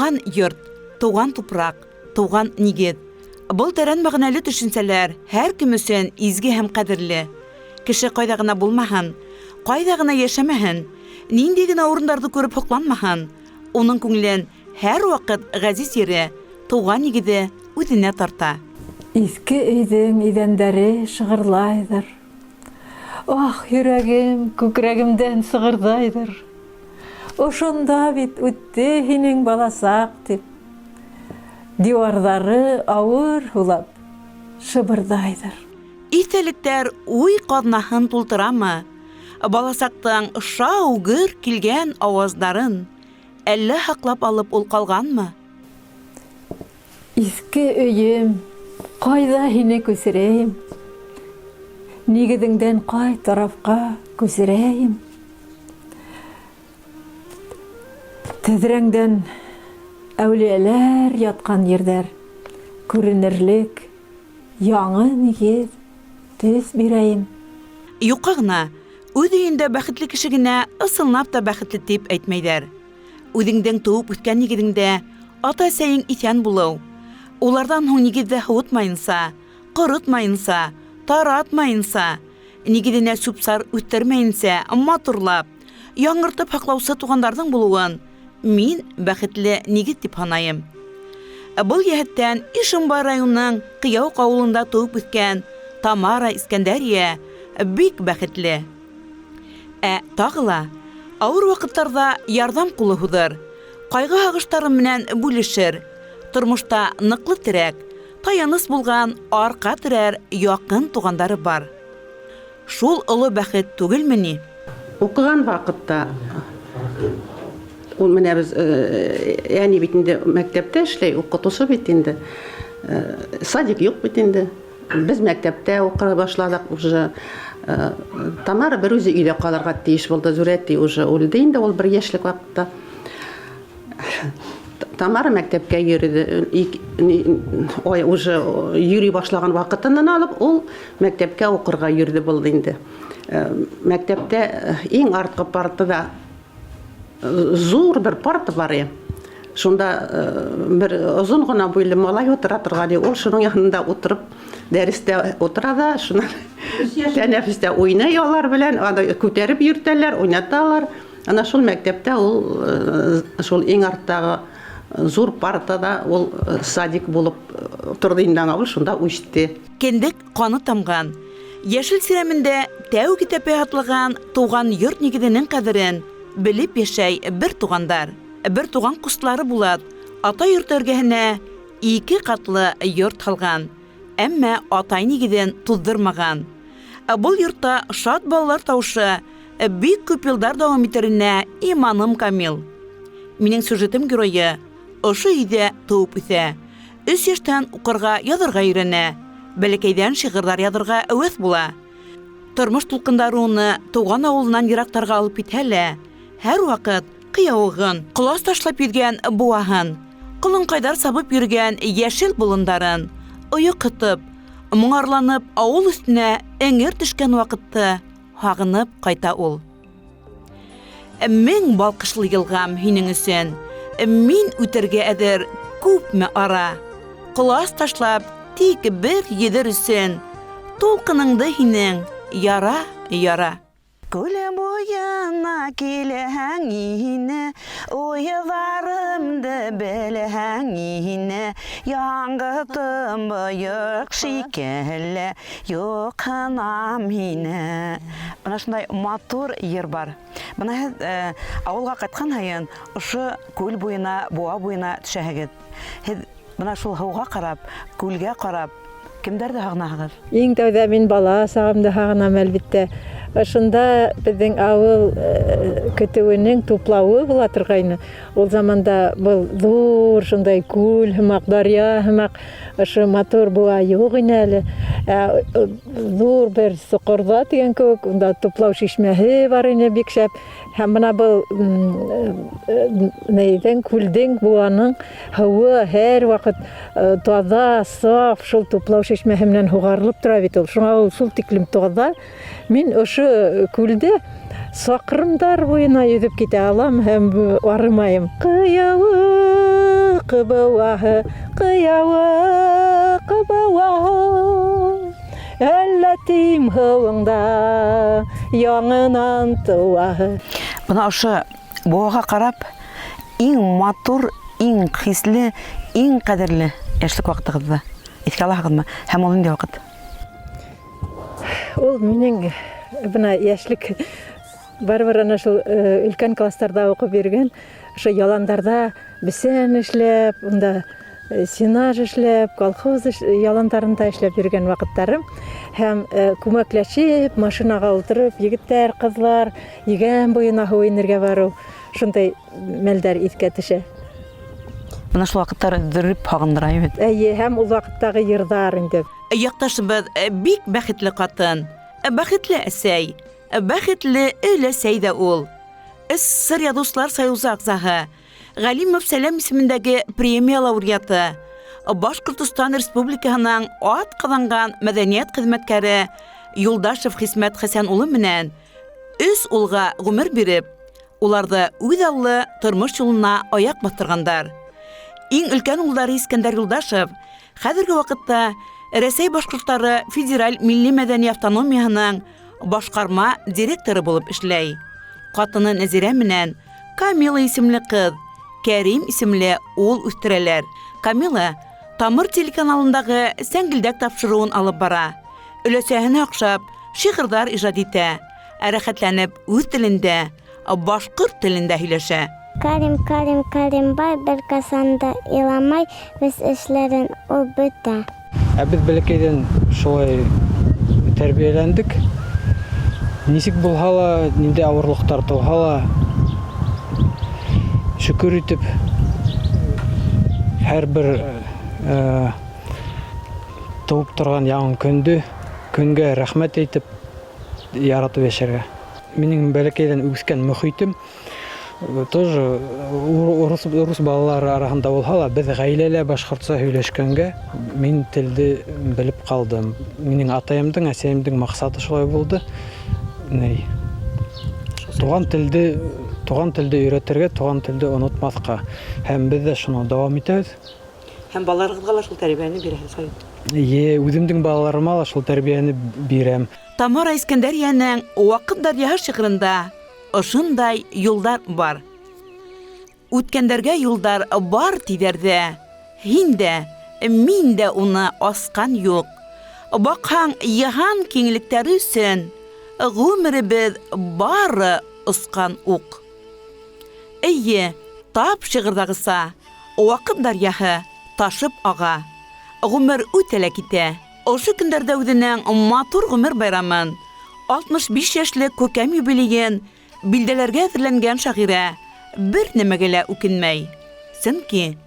Туган йорт, туган тупрак, туган нигет. Бұл тәрән мәгънәле төшенсәләр һәр кем өчен изге һәм кадерле. Кеше кайда гына булмаһын, кайда гына яшәмәһен, нинди генә урыннарда күреп хокланмаһын, уның күңелен һәр вакыт газиз ере, туган нигеде үзенә тарта. Изге өйдің идәндәре шығырлайдыр. Ах, йөрәгем күкрәгемдән сығырдайдыр. Ошонда бит үтте һинең баласак дип. Дивардары ауыр һулап шыбырдайдыр. Иҫтәлектәр уй ҡаҙнаһын тултырамы? Баласаҡтың шау-гөр килгән ауаздарын әллә һаҡлап алып ул ҡалғанмы? Изге өйөм, ҡайҙа һине күсерәйем? Нигеҙеңдән ҡай тарафҡа күсерәйем? Тәҙрәңдән әүлиәләр ятҡан ерҙәр, күренерлек, яңы нигеҙ, төҫ бирәйем. Юҡҡа ғына, үҙ өйөндә бәхетле кеше генә ысынлап та бәхетле тип әйтмәйҙәр. Үҙеңдең тыуып үҫкән нигеҙеңдә ата-әсәйең иҫән булыу, уларҙан һуң нигеҙҙе һыуытмайынса, ҡоротмайынса, таратмайынса, нигеҙенә сүп-сар үҫтермәйенсә, матурлап, яңыртып һаҡлаусы туғандарҙың булыуын мин бәхетле нигеҙ тип һанайым. Был йәһәттән Ишембай районының Ҡыяуҡ ауылында тыуып үҫкән Тамара Искәндәрия бик бәхетле. Тағы ла, ауыр ваҡыттарҙа ярҙам ҡулы һуҙыр, ҡайғы-һағыштары менән бүлешер, тормошта ныҡлы терәк, таяныс булған арҡа терәр яҡын туғандары бар. Шул оло бәхет түгелме ни? Уҡыған ваҡытта ул менә без яни бит инде мәктәптә эшләй, уҡытыусы бит инде. Садик юҡ бит инде. Без мәктәптә уҡый башладык уже. Тамара бер үзе өйҙә ҡалырға тейеш булды. Зүрәти уже үлде инде ул бер йәшлек ваҡытта. Тамара мәктәпкә йөрөдө. Уже йөрөй башлаған ваҡытынан алып, ул мәктәпкә уҡырға йөрҙө булды инде. Мәктәптә иң артҡы партада зур бер парта бар. Шунда бер озон ғына буйлы малай утыра торған. Ул шуның янында утырып, дәрестә утыра да, шуны тәнәфестә уйнай алар белән, күтәреп йөртәләр, уйнаталар. Ана шул мәктәптә ул шул иң арттағы зур партада ул садик булып торды инде, ул шунда үсте. Кендек ҡаны тамған, йәшел сирәмендә тәү китәпе һатлаған туған йорт нигеҙенең ҡәҙерен белеп йәшәй бер туғандар. Бер туған ҡустлары булат, ата йорт эргәһенә 2 ҡатлы йорт һалған, әммә атай нигеҙен туҙҙырмаған. Был йортта шат балалар тауышы бик күп йылдар дауам итеренә иманым камил. Минең сюжетым геройы ошо өйҙә тыуып үҫә. 3 йәштән уҡырға, яҙырға өйрәнә. Бәләкәйҙән шиғырҙар яҙырға әүәҫ була. Тормош тулҡындары уны тыуған ауылынан йыраҡтарға алып китһә лә, һәр ваҡыт ҡыяуығын, ҡолас ташлап йөҙгән быуаһын, ҡолонҡайҙар сабып йөргән йәшел болондарын, ойоҡһотоп, моңарланып ауыл өҫтөнә эңер төшкән ваҡытты һағынып ҡайта ул. 1000 балҡышлы йылғам һинең өсөн, мин үтергә әҙер күпме ара. Ҡолас ташлап, тик бер йөҙөр өсөн, тулҡыныңды һинең яра. Күле буйына киләһәң ине, уйҙарымды беләһәң ине, яңғыҙым бойоҡ шикелле, юҡһынам һине. Бына шундай матур йыр бар. Бына һеҙ ауылға ҡайтҡан һайын, ошо күл буйына, буа буйына төшәһегеҙ. Һеҙ бына шул һыуға ҡарап, күлгә ҡарап, кемдәрҙе һағынаһығыҙ? Иң тәүҙә мин бала сағымды һағынам, әлбиттә. Ошонда беҙҙең ауыл көтөүенең туплауы була торғайны. Ул заманда был ҙур шундай күл һымаҡ, дарья һымаҡ, ошо матур буа юҡ ине әле. Ҙур бер соҡорҙа тигән кеүек, унда туплау шишмәһе бар ине бик шәп. Һәм бына был күлдең, буаның һыуы һәр ваҡыт таҙа, саф, шул туплау шишмәһе менән һуғарылып тора бит ул. Шуңа ул шул тиклем таҙа. Мин ошо күлдә саҡрымдар буйына йөҙөп китә алам һәм арымайым. Ҡыяуым кыбауаһы, кыяуы кыбауаһы. Әллә тим һыуыңда яңынан тыуаһы. Бына ошо буага карап, иң матур, иң хисле, иң кадерле яшьлек вакытыгызды искә аласызмы? Һәм ул нинди вакыт? Ул минең бына яшьлек барыбер ана шул өлкән классларда укып биргән, ошо яландарда бесән эшләп, унда сенаж эшләп, колхоз яландарында эшләп биргән вакыттарым. Һәм күмәкләшеп, машинага утырып, егетләр, кызлар, игән буена уйнарга бару, шундай мәлдәр искә төшә. Бына шул вакыттар дөрип һагындыра бит. Әйе, һәм ул вакыттагы йырдар инде. Якташыбыз бик бәхетле катын, бәхетле әсәй, бәхетле өләсәй дә ул. Сырья дуслар союзы агзаһы, Галимов Сәләм исемендәге премия лауреаты, Башкортстан Республикаһының атказанган мәдәният хезмәткәре Юлдашев Хисмәт Хәсән улы менән 3 улга гомер биреп, уларда үз аллы тормыш юлына аяк бастыргандар. Иң өлкән улдары Искәндәр Юлдашев хәзерге вакытта Рәсәй башкортлары федераль милли мәдәни автономияһының башкарма директоры булып эшләй. Катыны Нәзирә менән Камила исемле кыз, Кәрим исемле ул үстерәләр. Камила Тамыр телеканалындагы сәңгелдәк тапшыруын алып бара. Өләсәһенә охшап шигырьләр иҗат итә. Рәхәтләнеп үз телендә, башкорт телендә һөйләшә. Кәрим-бай бер касанда иламай үз эшләрен ул бетә. Без бәләкәйдән шулай тәрбияләндек. Нисек булһа ла, нинди авырлыктар туһа ла, шөкер итеп, һәрбер туып торган яңа көнгә рәхмәт әйтеп яратып яшәргә. Минең бәләкәйдән үскән мөхитем тоже урыс балалары арасында булһа ла, без гаиләлә башкортча һөйләшкәнгә мин телде белеп калдым. Минең атаемдың, әсәемдең максаты шулай булды. Туган телде өйрәтергә, туган телде онытмаска. Һәм без дә шуны дәвам итәбез. Һәм балаларыгызга ла шул тәрбияне бирәсез. Үземнең балаларыма ла шул тәрбияне бирәм. Тамара Искәндәриянең вакыт дарьяһы шигырендә ошындай юлдар бар. Үткәндәргә юлдар бар тидәрдә, һин дә, мин дә уны аскан юк. Бакһаң яһан киңлектәре өсөн, гомеребез бары ускан ук. Әйе, тап шигырдагыса, вакыт дарьяһы ташып ага, гомер үтәлә китә. Ошо көндәрдә үзенең матур гомер байрамын, 65 яшьлек күркәм юбилейын билдәләргә әзерләнгән шагыйрә бер нәмәгә лә үкенмәй. Сөнки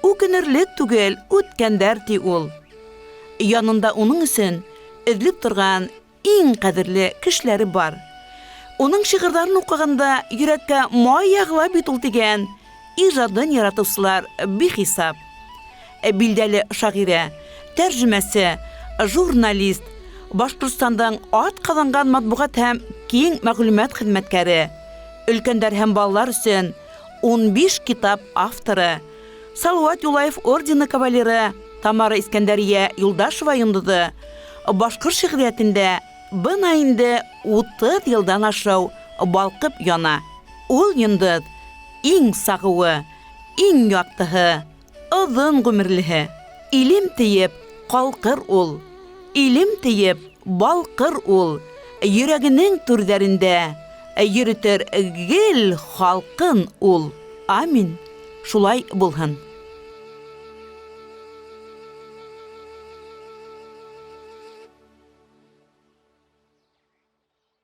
үкенерлек түгел үткәндәр ди ул. Янында уның өсөн эзлеп торган иң кадерле кешеләре бар. Уның шигырьләрен укыганда йөрәккә май ягыла бит ул дигән иҗатын яратучылар бихисап. Билдәле шагыйрә, тәрҗемәсе, журналист, Башкортстанның атказанган матбугат һәм киң мәгълүмат хезмәткәре, өлкәннәр һәм балалар өсөн 15 китап авторы, Салават Юлаев ордены кавалеры Тамара Искәндәрия Юлдашева йондызы башкорт шигъриятендә бына инде 30 елдан ашау балкып яна. Ул йондыз иң сагыуы, иң яктыһы, озын гомерлеһе. Илем тиеп калкыр ул. Илем тиеп балкыр ул. Йөрәгенең түрдәрендә йөритер гел халкын ул. Амин. Шулай булһын.